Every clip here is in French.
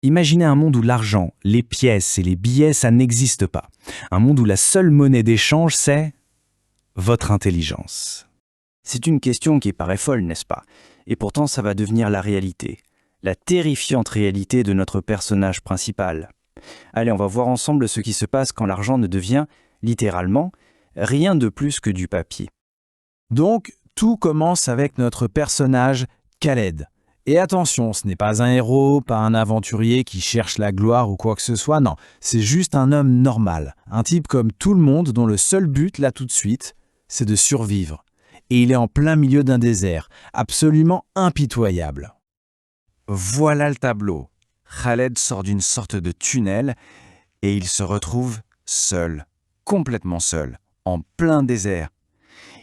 Imaginez un monde où l'argent, les pièces et les billets, ça n'existe pas. Un monde où la seule monnaie d'échange, c'est votre intelligence. C'est une question qui paraît folle, n'est-ce pas? Et pourtant, ça va devenir la réalité. La terrifiante réalité de notre personnage principal. Allez, on va voir ensemble ce qui se passe quand l'argent ne devient, littéralement, rien de plus que du papier. Donc, tout commence avec notre personnage, Khaled. Et attention, ce n'est pas un héros, pas un aventurier qui cherche la gloire ou quoi que ce soit, non. C'est juste un homme normal, un type comme tout le monde dont le seul but, là tout de suite, c'est de survivre. Et il est en plein milieu d'un désert, absolument impitoyable. Voilà le tableau. Khaled sort d'une sorte de tunnel et il se retrouve seul, complètement seul, en plein désert.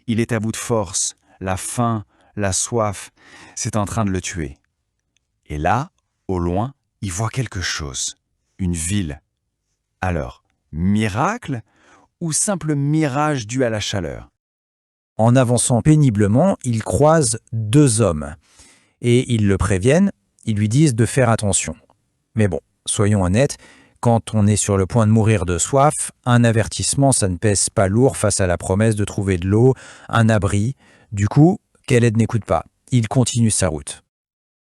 Il est à bout de force, la faim, la soif, c'est en train de le tuer. Et là, au loin, il voit quelque chose, une ville. Alors, miracle ou simple mirage dû à la chaleur? En avançant péniblement, il croise deux hommes. Et ils le préviennent, ils lui disent de faire attention. Mais bon, soyons honnêtes, quand on est sur le point de mourir de soif, un avertissement, ça ne pèse pas lourd face à la promesse de trouver de l'eau, un abri. Du coup, Khaled n'écoute pas. Il continue sa route.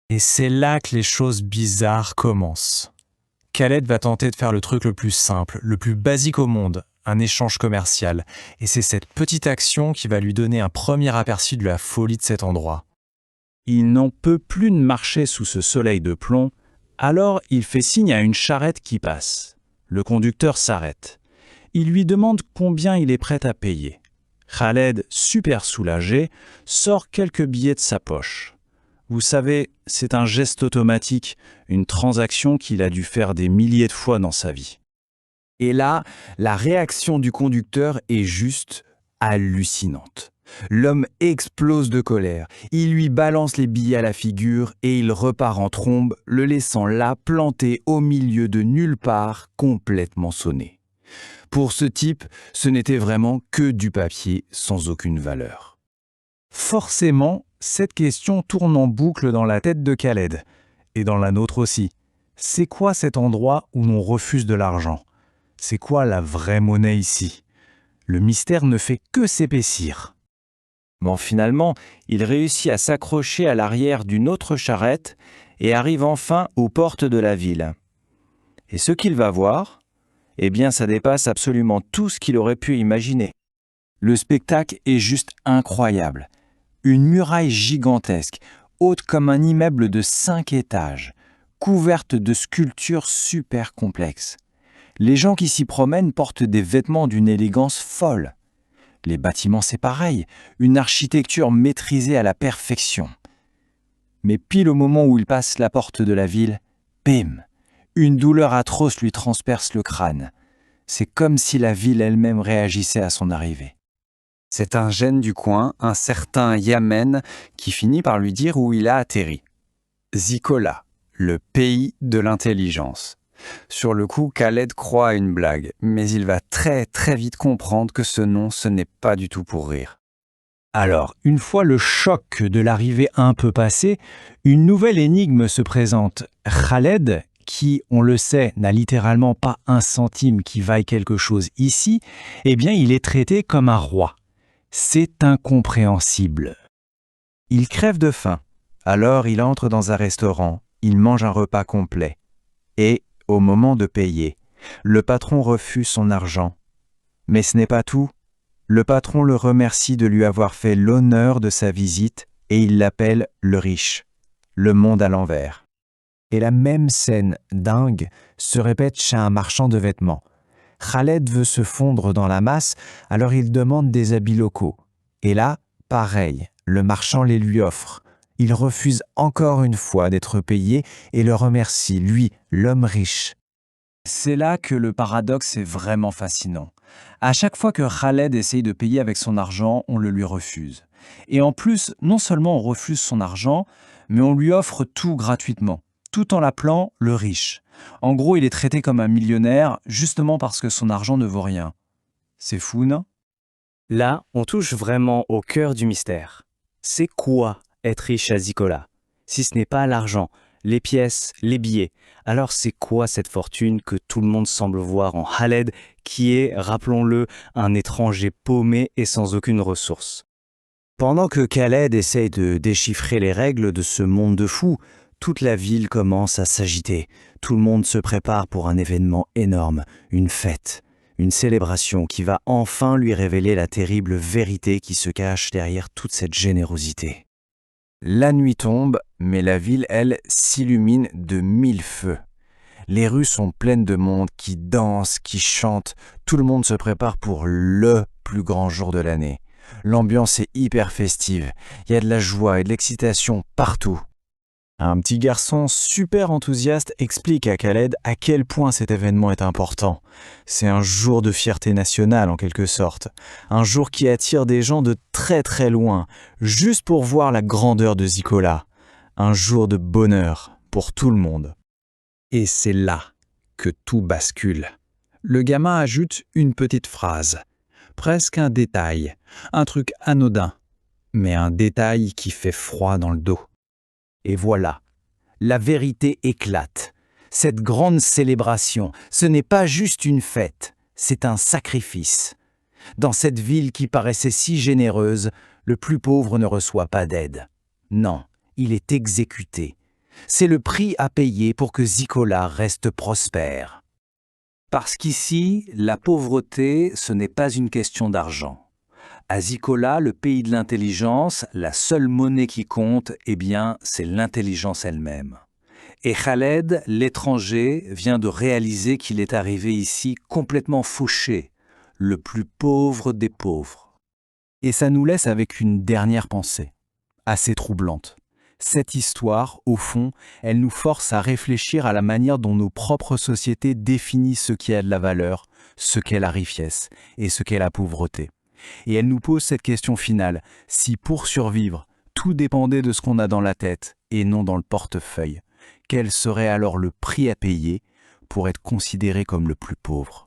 Et c'est là que les choses bizarres commencent. Khaled va tenter de faire le truc le plus simple, le plus basique au monde, un échange commercial. Et c'est cette petite action qui va lui donner un premier aperçu de la folie de cet endroit. Il n'en peut plus de marcher sous ce soleil de plomb, alors il fait signe à une charrette qui passe. Le conducteur s'arrête. Il lui demande combien il est prêt à payer. Khaled, super soulagé, sort quelques billets de sa poche. Vous savez, c'est un geste automatique, une transaction qu'il a dû faire des milliers de fois dans sa vie. Et là, la réaction du conducteur est juste hallucinante. L'homme explose de colère, il lui balance les billets à la figure et il repart en trombe, le laissant là planté au milieu de nulle part, complètement sonné. Pour ce type, ce n'était vraiment que du papier sans aucune valeur. Forcément, cette question tourne en boucle dans la tête de Khaled, et dans la nôtre aussi. C'est quoi cet endroit où l'on refuse de l'argent? C'est quoi la vraie monnaie ici? Le mystère ne fait que s'épaissir. Bon, finalement, il réussit à s'accrocher à l'arrière d'une autre charrette et arrive enfin aux portes de la ville. Et ce qu'il va voir, eh bien, ça dépasse absolument tout ce qu'il aurait pu imaginer. Le spectacle est juste incroyable. Une muraille gigantesque, haute comme un immeuble de 5 étages, couverte de sculptures super complexes. Les gens qui s'y promènent portent des vêtements d'une élégance folle. Les bâtiments, c'est pareil, une architecture maîtrisée à la perfection. Mais pile au moment où il passe la porte de la ville, bim, une douleur atroce lui transperce le crâne. C'est comme si la ville elle-même réagissait à son arrivée. C'est un gène du coin, un certain Yamen, qui finit par lui dire où il a atterri. Zikola, le pays de l'intelligence. Sur le coup, Khaled croit à une blague, mais il va très très vite comprendre que ce nom, ce n'est pas du tout pour rire. Alors, une fois le choc de l'arrivée un peu passé, une nouvelle énigme se présente. Khaled, qui, on le sait, n'a littéralement pas un centime qui vaille quelque chose ici, eh bien il est traité comme un roi. C'est incompréhensible. Il crève de faim. Alors il entre dans un restaurant, il mange un repas complet. Et, au moment de payer, le patron refuse son argent. Mais ce n'est pas tout. Le patron le remercie de lui avoir fait l'honneur de sa visite et il l'appelle le riche, le monde à l'envers. Et la même scène dingue se répète chez un marchand de vêtements. Khaled veut se fondre dans la masse, alors il demande des habits locaux. Et là, pareil, le marchand les lui offre. Il refuse encore une fois d'être payé et le remercie, lui, l'homme riche. C'est là que le paradoxe est vraiment fascinant. À chaque fois que Khaled essaye de payer avec son argent, on le lui refuse. Et en plus, non seulement on refuse son argent, mais on lui offre tout gratuitement, tout en l'appelant le riche. En gros, il est traité comme un millionnaire, justement parce que son argent ne vaut rien. C'est fou, non? Là, on touche vraiment au cœur du mystère. C'est quoi être riche à Zikola, si ce n'est pas l'argent, les pièces, les billets. Alors c'est quoi cette fortune que tout le monde semble voir en Khaled, qui est, rappelons-le, un étranger paumé et sans aucune ressource? Pendant que Khaled essaye de déchiffrer les règles de ce monde de fous, toute la ville commence à s'agiter. Tout le monde se prépare pour un événement énorme, une fête, une célébration qui va enfin lui révéler la terrible vérité qui se cache derrière toute cette générosité. La nuit tombe, mais la ville, elle, s'illumine de 1000 feux. Les rues sont pleines de monde qui danse, qui chante. Tout le monde se prépare pour le plus grand jour de l'année. L'ambiance est hyper festive. Il y a de la joie et de l'excitation partout. Un petit garçon super enthousiaste explique à Khaled à quel point cet événement est important. C'est un jour de fierté nationale en quelque sorte. Un jour qui attire des gens de très très loin, juste pour voir la grandeur de Zikola. Un jour de bonheur pour tout le monde. Et c'est là que tout bascule. Le gamin ajoute une petite phrase, presque un détail, un truc anodin, mais un détail qui fait froid dans le dos. Et voilà, la vérité éclate. Cette grande célébration, ce n'est pas juste une fête, c'est un sacrifice. Dans cette ville qui paraissait si généreuse, le plus pauvre ne reçoit pas d'aide. Non, il est exécuté. C'est le prix à payer pour que Zikola reste prospère. Parce qu'ici, la pauvreté, ce n'est pas une question d'argent. À Zikola, le pays de l'intelligence, la seule monnaie qui compte, eh bien, c'est l'intelligence elle-même. Et Khaled, l'étranger, vient de réaliser qu'il est arrivé ici complètement fauché, le plus pauvre des pauvres. Et ça nous laisse avec une dernière pensée, assez troublante. Cette histoire, au fond, elle nous force à réfléchir à la manière dont nos propres sociétés définissent ce qui a de la valeur, ce qu'est la richesse et ce qu'est la pauvreté. Et elle nous pose cette question finale, si pour survivre, tout dépendait de ce qu'on a dans la tête et non dans le portefeuille, quel serait alors le prix à payer pour être considéré comme le plus pauvre ?